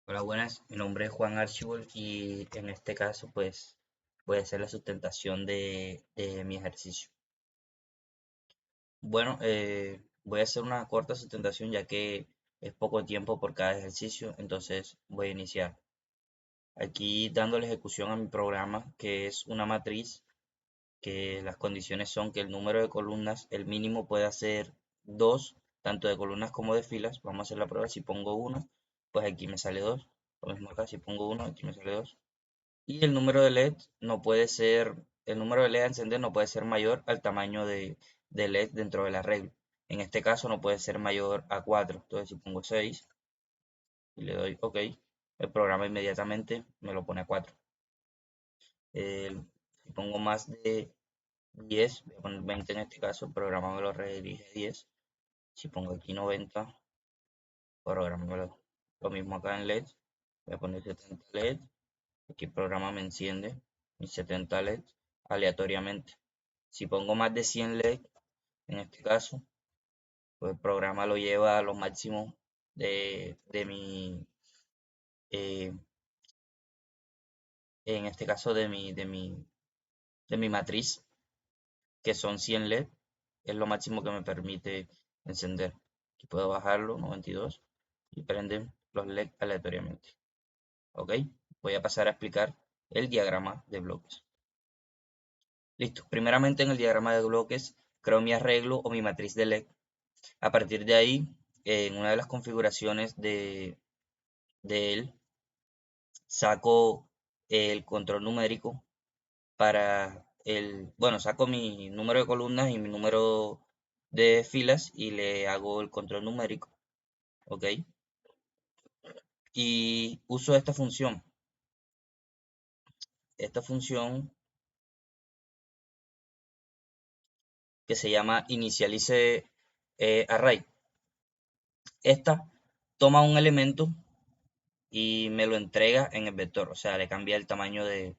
Hola, buenas. Mi nombre es Juan Archibald y en este caso pues voy a hacer la sustentación de mi ejercicio. Bueno, voy a hacer una corta sustentación ya que es poco tiempo por cada ejercicio, entonces voy a iniciar. Aquí dándole ejecución a mi programa, que es una matriz, que las condiciones son que el número de columnas, el mínimo puede ser 2, tanto de columnas como de filas. Vamos a hacer la prueba. Si pongo 1, pues aquí me sale 2. Lo mismo acá, si pongo 1, aquí me sale 2. Y el número de LED no puede ser, el número de LED a encender no puede ser mayor al tamaño de LED dentro del arreglo. En este caso no puede ser mayor a 4. Entonces si pongo 6 y le doy OK, el programa inmediatamente me lo pone a 4. Si pongo más de 10, voy a poner 20 en este caso, el programa me lo redirige a 10. Si pongo aquí 90, el programa me lo mismo acá en LED, voy a poner 70 LED. Aquí el programa me enciende mis 70 LEDs aleatoriamente. Si pongo más de 100 LED, en este caso, pues el programa lo lleva a los máximos de mi, eh, en este caso de mi matriz, que son 100 LED, es lo máximo que me permite encender. Aquí puedo bajarlo, 92, y prenden los LED aleatoriamente. ¿Ok? Voy a pasar a explicar el diagrama de bloques. Listo. Primeramente en el diagrama de bloques creo mi arreglo o mi matriz de LED. A partir de ahí, en una de las configuraciones de él, saco el control numérico bueno, saco mi número de columnas y mi número de filas y le hago el control numérico, ¿ok? Y uso esta función que se llama initialize array. Esta toma un elemento y me lo entrega en el vector, o sea, le cambia el tamaño de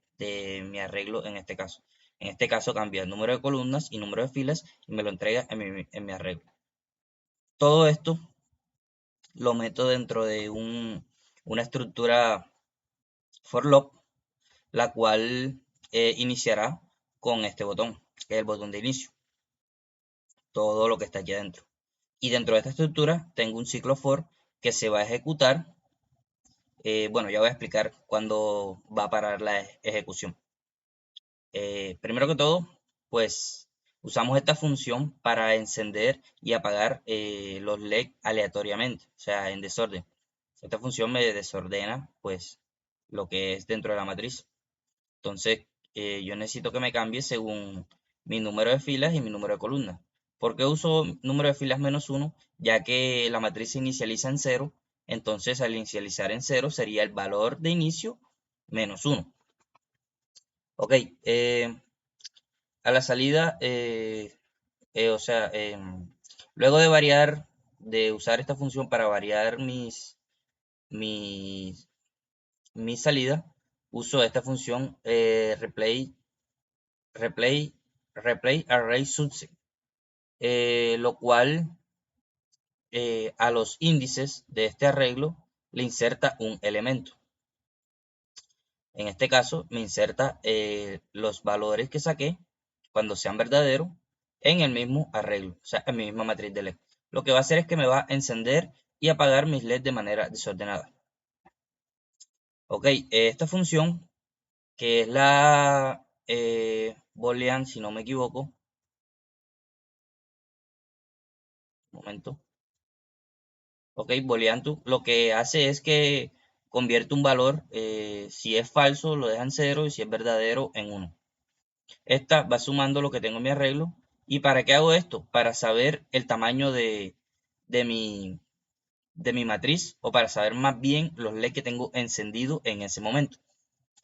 mi arreglo en este caso. En este caso cambia el número de columnas y número de filas y me lo entrega en mi arreglo. Todo esto lo meto dentro de una estructura for loop, la cual iniciará con este botón, que es el botón de inicio, todo lo que está aquí adentro. Y dentro de esta estructura tengo un ciclo for que se va a ejecutar. Bueno, ya voy a explicar cuándo va a parar la ejecución. Primero que todo, pues usamos esta función para encender y apagar los LED aleatoriamente, o sea, en desorden. Esta función me desordena, pues, lo que es dentro de la matriz. Entonces, yo necesito que me cambie según mi número de filas y mi número de columnas. ¿Por qué uso número de filas -1? Ya que la matriz se inicializa en 0, entonces al inicializar en 0 sería el valor de inicio -1. Ok, a la salida, o sea, luego de usar esta función para variar mis, mi salida, uso esta función replay, replay array subset, lo cual a los índices de este arreglo le inserta un elemento. En este caso me inserta los valores que saqué cuando sean verdaderos en el mismo arreglo, o sea, en mi misma matriz de LED. Lo que va a hacer es que me va a encender y apagar mis LED de manera desordenada. Ok, esta función, que es la boolean, si no me equivoco, un momento. Ok, boolean lo que hace es que convierte un valor, si es falso lo deja en 0 y si es verdadero en 1. Esta va sumando lo que tengo en mi arreglo. ¿Y para qué hago esto? Para saber el tamaño de mi, de mi matriz, o para saber más bien los LED que tengo encendido en ese momento.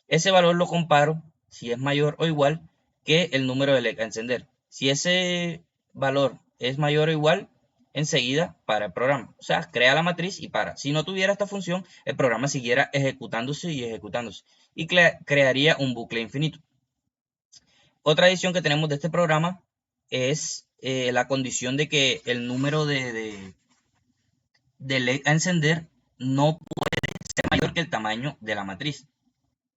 Ese valor lo comparo si es mayor o igual que el número de LED a encender. Si ese valor es mayor o igual, enseguida para el programa. O sea, crea la matriz y para. Si no tuviera esta función, el programa siguiera ejecutándose y ejecutándose y crearía un bucle infinito. Otra adición que tenemos de este programa es la condición de que el número de LED a encender no ser mayor que el tamaño de la matriz.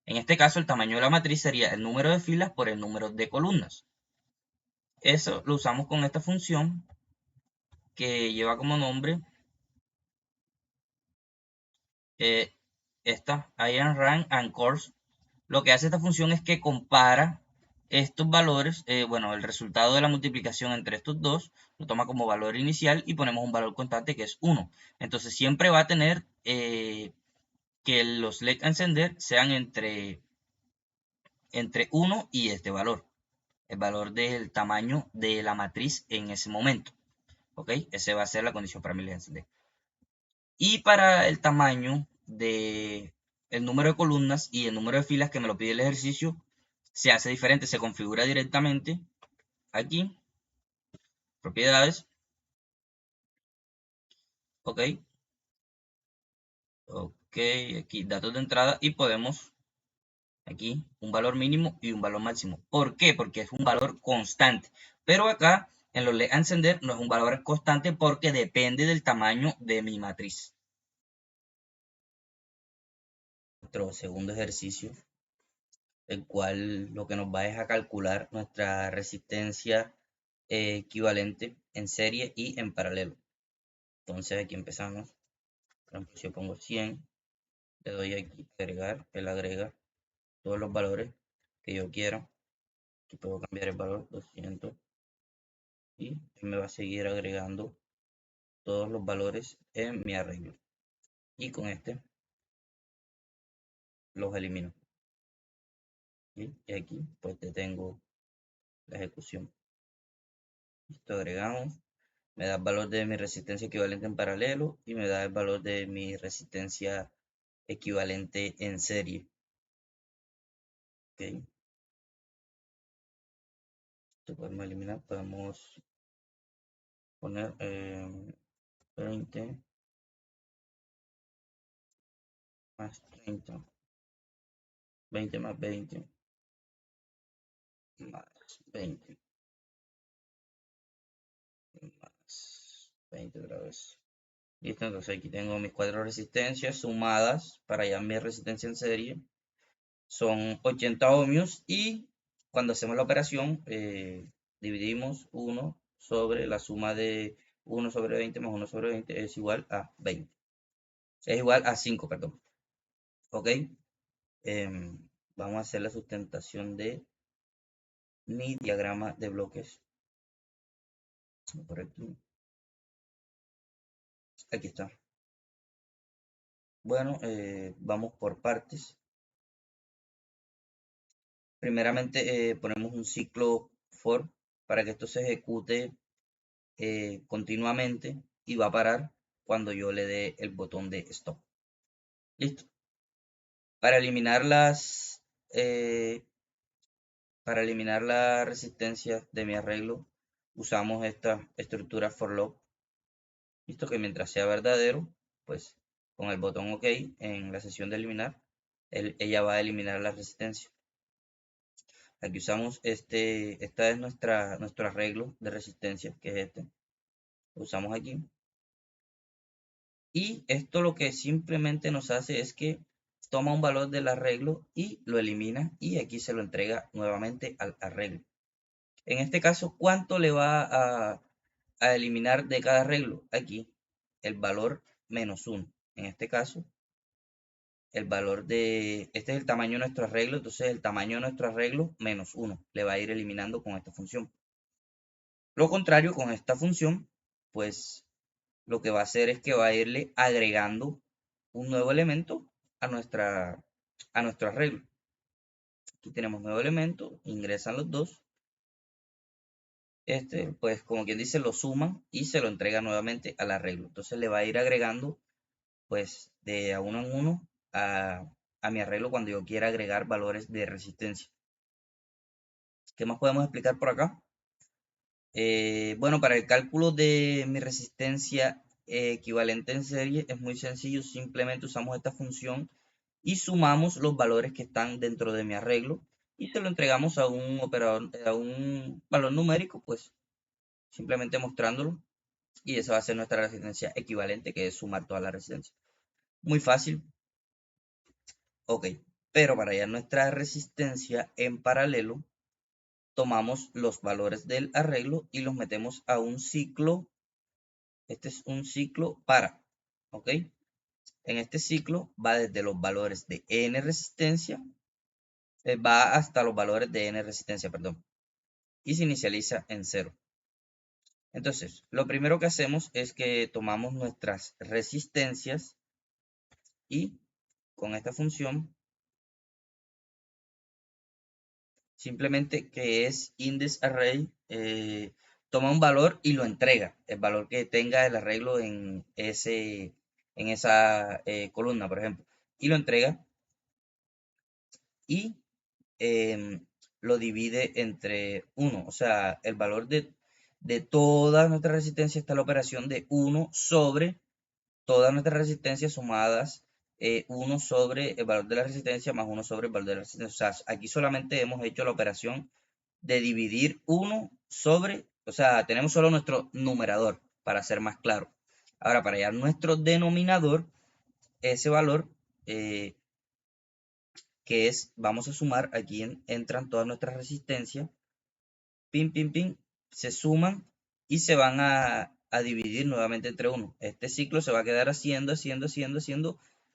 En este caso, el tamaño de la matriz sería el número de filas por el número de columnas. Eso lo usamos con esta función que lleva como nombre esta Iron Rank and Course. Lo que hace esta función es que compara estos valores, bueno, el resultado de la multiplicación entre estos dos, lo toma como valor inicial y ponemos un valor constante que es 1. Entonces siempre va a tener que los LED a encender sean entre 1 y este valor, el valor del tamaño de la matriz en ese momento. ¿Ok? Esa va a ser la condición para mi LED a encender. Y para el tamaño de el número de columnas y el número de filas que me lo pide el ejercicio, se hace diferente, se configura directamente aquí, propiedades, ok, ok, aquí datos de entrada y podemos aquí un valor mínimo y un valor máximo. ¿Por qué? Porque es un valor constante. Pero acá en los LED a encender no es un valor constante porque depende del tamaño de mi matriz. Nuestro segundo ejercicio, el cual lo que nos va es a calcular nuestra resistencia equivalente en serie y en paralelo. Entonces aquí empezamos. Por ejemplo, si yo pongo 100, le doy aquí agregar, él agrega todos los valores que yo quiera. Aquí puedo cambiar el valor 200 y él me va a seguir agregando todos los valores en mi arreglo. Y con este los elimino. ¿Sí? Y aquí pues detengo la ejecución. Listo, agregamos. Me da el valor de mi resistencia equivalente en paralelo y me da el valor de mi resistencia equivalente en serie. Ok. Esto podemos eliminar, podemos poner 20 más 30, 20 más 20 más 20 más 20 otra vez. Listo, entonces aquí tengo mis 4 resistencias sumadas para ya mi resistencia en serie. Son 80 ohmios y cuando hacemos la operación dividimos 1 sobre la suma de 1 sobre 20 más 1 sobre 20 es igual a 20. Es igual a 5, perdón. Ok. Vamos a hacer la sustentación de mi diagrama de bloques. Por aquí. Aquí está. Bueno, vamos por partes. Primeramente ponemos un ciclo for para que esto se ejecute continuamente y va a parar cuando yo le dé el botón de stop. Listo. Para eliminar para eliminar la resistencia de mi arreglo, usamos esta estructura for loop. Listo, que mientras sea verdadero, pues con el botón OK en la sesión de eliminar, ella va a eliminar la resistencia. Aquí usamos esta es nuestro arreglo de resistencia, que es este. Lo usamos aquí. Y esto lo que simplemente nos hace es que toma un valor del arreglo y lo elimina y aquí se lo entrega nuevamente al arreglo. En este caso, ¿cuánto le va a eliminar de cada arreglo? Aquí, el valor -1. En este caso, el valor este es el tamaño de nuestro arreglo, entonces el tamaño de nuestro arreglo -1 le va a ir eliminando con esta función. Lo contrario, con esta función, pues lo que va a hacer es que va a irle agregando un nuevo elemento a nuestro arreglo. Aquí tenemos nuevo elemento, ingresan los dos. Pues como quien dice, lo suman y se lo entrega nuevamente al arreglo. Entonces le va a ir agregando, pues, de a uno en uno a mi arreglo cuando yo quiera agregar valores de resistencia. ¿Qué más podemos explicar por acá? Bueno, para el cálculo de mi resistencia equivalente en serie es muy sencillo, simplemente usamos esta función y sumamos los valores que están dentro de mi arreglo y te lo entregamos a un operador, a un valor numérico, pues simplemente mostrándolo y esa va a ser nuestra resistencia equivalente, que es sumar toda la resistencia. Muy fácil. Ok, pero para hallar nuestra resistencia en paralelo, tomamos los valores del arreglo y los metemos a un ciclo. Este es un ciclo para, ¿ok? En este ciclo va desde los valores de n resistencia, va hasta los valores de n resistencia, perdón, y se inicializa en 0. Entonces, lo primero que hacemos es que tomamos nuestras resistencias y con esta función, simplemente que es indexArray, toma un valor y lo entrega, el valor que tenga el arreglo en esa columna, por ejemplo, y lo entrega y lo divide entre 1. O sea, el valor de toda nuestra resistencia está la operación de 1 sobre todas nuestras resistencias sumadas, 1 sobre el valor de la resistencia más 1 sobre el valor de la resistencia. O sea, aquí solamente hemos hecho la operación de dividir 1 sobre, o sea, tenemos solo nuestro numerador, para ser más claro. Ahora, para hallar nuestro denominador, ese valor que es, vamos a sumar, aquí entran todas nuestras resistencias, pin, pin, pin, se suman y se van a dividir nuevamente entre 1. Este ciclo se va a quedar haciendo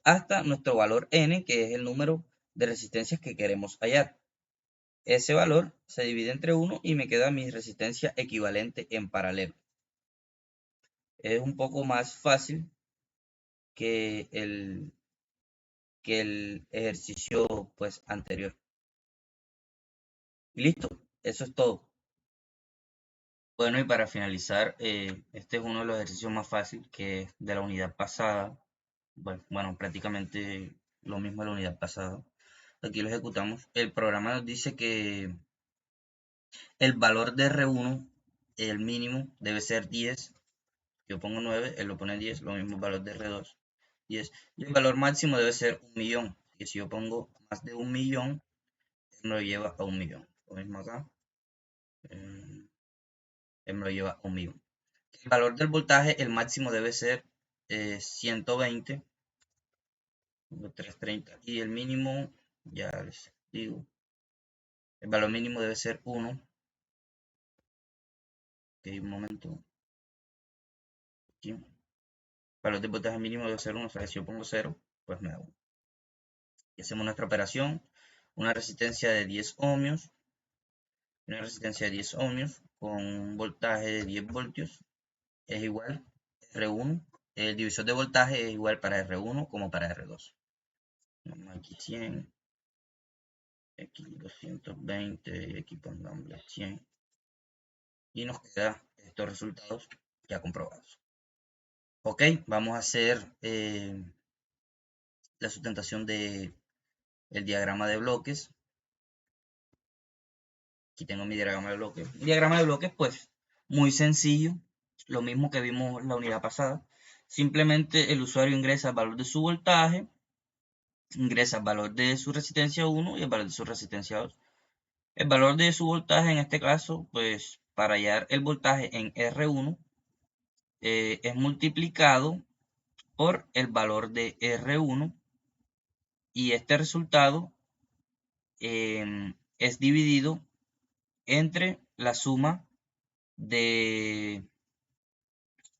hasta nuestro valor n, que es el número de resistencias que queremos hallar. Ese valor se divide entre 1 y me queda mi resistencia equivalente en paralelo. Es un poco más fácil que el ejercicio pues anterior. Y listo, eso es todo. Bueno, y para finalizar, este es uno de los ejercicios más fáciles, que es de la unidad pasada. Bueno, prácticamente lo mismo de la unidad pasada. Aquí lo ejecutamos. El programa nos dice que el valor de R1, el mínimo, debe ser 10. Yo pongo 9, él lo pone 10, lo mismo el valor de R2, 10. Y el valor máximo debe ser 1.000.000. Y si yo pongo más de 1.000.000, él me lo lleva a 1.000.000. Lo mismo acá, él me lo lleva a 1.000.000. El valor del voltaje, el máximo debe ser 120, 330. Y el mínimo, ya les digo, el valor mínimo debe ser 1. Ok, un momento. Aquí. El valor del voltaje mínimo debe ser 1. O sea, si yo pongo 0, pues me da 1. Y hacemos nuestra operación. Una resistencia de 10 ohmios. Una resistencia de 10 ohmios con un voltaje de 10 voltios es igual R1. El divisor de voltaje es igual para R1 como para R2. Aquí 100. Aquí 220 y aquí pongamos 100. Y nos quedan estos resultados ya comprobados. Ok, vamos a hacer la sustentación del diagrama de bloques. Aquí tengo mi diagrama de bloques. Un diagrama de bloques, pues, muy sencillo. Lo mismo que vimos la unidad pasada. Simplemente el usuario ingresa el valor de su voltaje, ingresa el valor de su resistencia 1 y el valor de su resistencia 2. El valor de su voltaje en este caso, pues, para hallar el voltaje en R1, es multiplicado por el valor de R1 y este resultado es dividido entre la suma de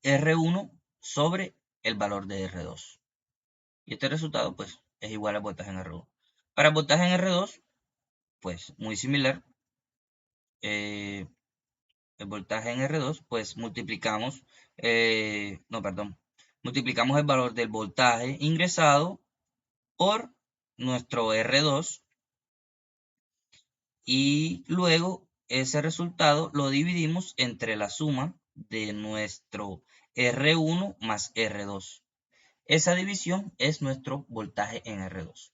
R1 sobre el valor de R2. Y este resultado pues es igual al voltaje en R2. Para el voltaje en R2, pues muy similar. El voltaje en R2, pues multiplicamos, multiplicamos el valor del voltaje ingresado por nuestro R2 y luego ese resultado lo dividimos entre la suma de nuestro R1 más R2. Esa división es nuestro voltaje en R2.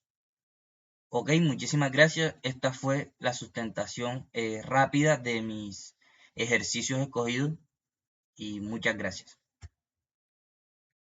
Ok, muchísimas gracias. Esta fue la sustentación rápida de mis ejercicios escogidos y muchas gracias.